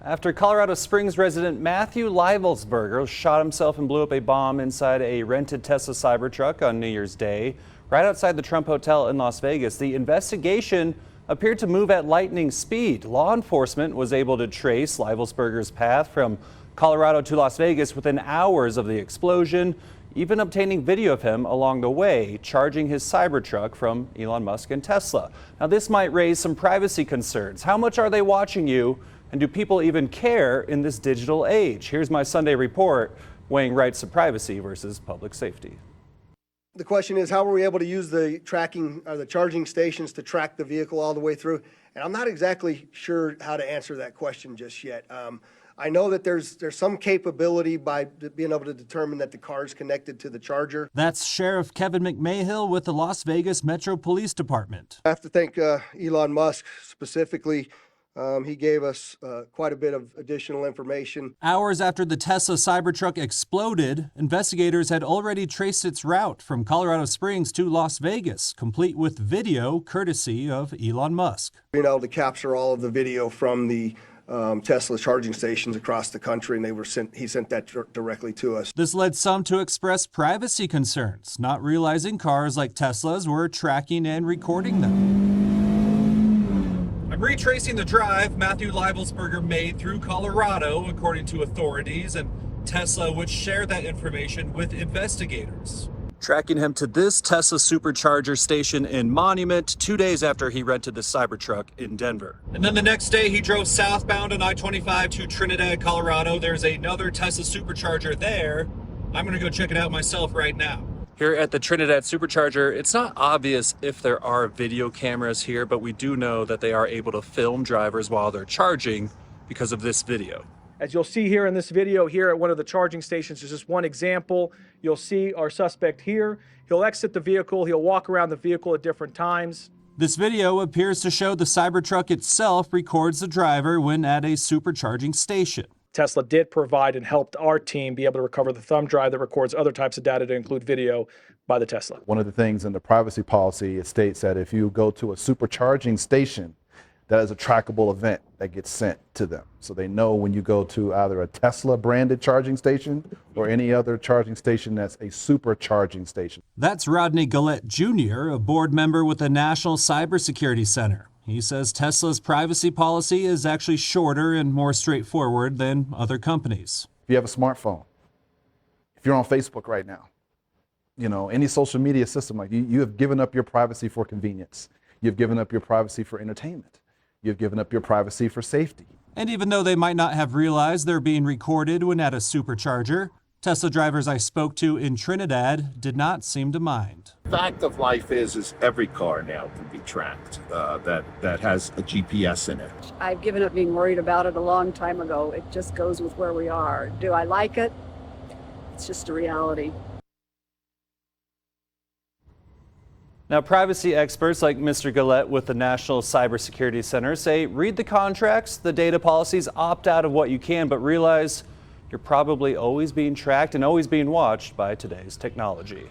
After Colorado Springs resident Matthew Livelsberger shot himself and blew up a bomb inside a rented Tesla Cybertruck on New Year's Day, right outside the Trump Hotel in Las Vegas, the investigation appeared to move at lightning speed. Law enforcement was able to trace Livelsberger's path from Colorado to Las Vegas within hours of the explosion, even obtaining video of him along the way, charging his Cybertruck from Elon Musk and Tesla. Now, this might raise some privacy concerns. How much are they watching you? And do people even care in this digital age? Here's my Sunday report weighing rights to privacy versus public safety. The question is, how were we able to use the tracking or the charging stations to track the vehicle all the way through? And I'm not exactly sure how to answer that question just yet. I know that there's some capability by being able to determine that the car is connected to the charger. That's Sheriff Kevin McMahill with the Las Vegas Metro Police Department. I have to thank Elon Musk specifically. He gave us quite a bit of additional information. Hours after the Tesla Cybertruck exploded, investigators had already traced its route from Colorado Springs to Las Vegas, complete with video courtesy of Elon Musk. Being able to capture all of the video from the Tesla charging stations across the country, and he sent that directly to us. This led some to express privacy concerns, not realizing cars like Tesla's were tracking and recording them. I'm retracing the drive Matthew Livelsberger made through Colorado, according to authorities, and Tesla would share that information with investigators. Tracking him to this Tesla supercharger station in Monument 2 days after he rented the Cybertruck in Denver. And then the next day he drove southbound on I-25 to Trinidad, Colorado. There's another Tesla supercharger there. I'm gonna go check it out myself right now. Here at the Trinidad Supercharger, it's not obvious if there are video cameras here, but we do know that they are able to film drivers while they're charging because of this video. As you'll see here in this video here at one of the charging stations, there's just one example. You'll see our suspect here. He'll exit the vehicle. He'll walk around the vehicle at different times. This video appears to show the Cybertruck itself records the driver when at a supercharging station. Tesla did provide and helped our team be able to recover the thumb drive that records other types of data to include video by the Tesla. One of the things in the privacy policy, it states that if you go to a supercharging station, that is a trackable event that gets sent to them. So they know when you go to either a Tesla branded charging station or any other charging station that's a supercharging station. That's Rodney Gullatte Jr., a board member with the National Cybersecurity Center. He says Tesla's privacy policy is actually shorter and more straightforward than other companies. If you have a smartphone, if you're on Facebook right now, you know, any social media system, like you have given up your privacy for convenience. You've given up your privacy for entertainment. You've given up your privacy for safety. And even though they might not have realized they're being recorded when at a supercharger, Tesla drivers I spoke to in Trinidad did not seem to mind. Fact of life is every car now can be tracked that has a GPS in it. I've given up being worried about it a long time ago. It just goes with where we are. Do I like it? It's just a reality. Now, privacy experts like Mr. Gullatte with the National Cybersecurity Center say read the contracts, the data policies, opt out of what you can, but realize you're probably always being tracked and always being watched by today's technology.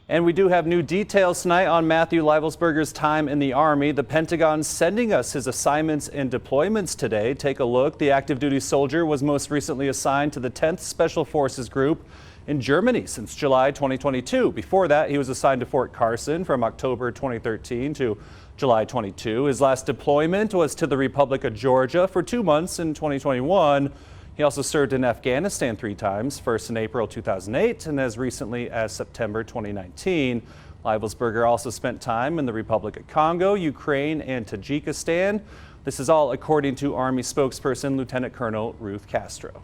And we do have new details tonight on Matthew Livelsberger's time in the Army. The Pentagon sending us his assignments and deployments today. Take a look. The active duty soldier was most recently assigned to the 10th Special Forces Group in Germany since July 2022. Before that, he was assigned to Fort Carson from October 2013 to July 22. His last deployment was to the Republic of Georgia for 2 months in 2021. He also served in Afghanistan 3 times, first in April 2008 and as recently as September 2019. Livelsberger also spent time in the Republic of Congo, Ukraine, and Tajikistan. This is all according to Army spokesperson Lieutenant Colonel Ruth Castro.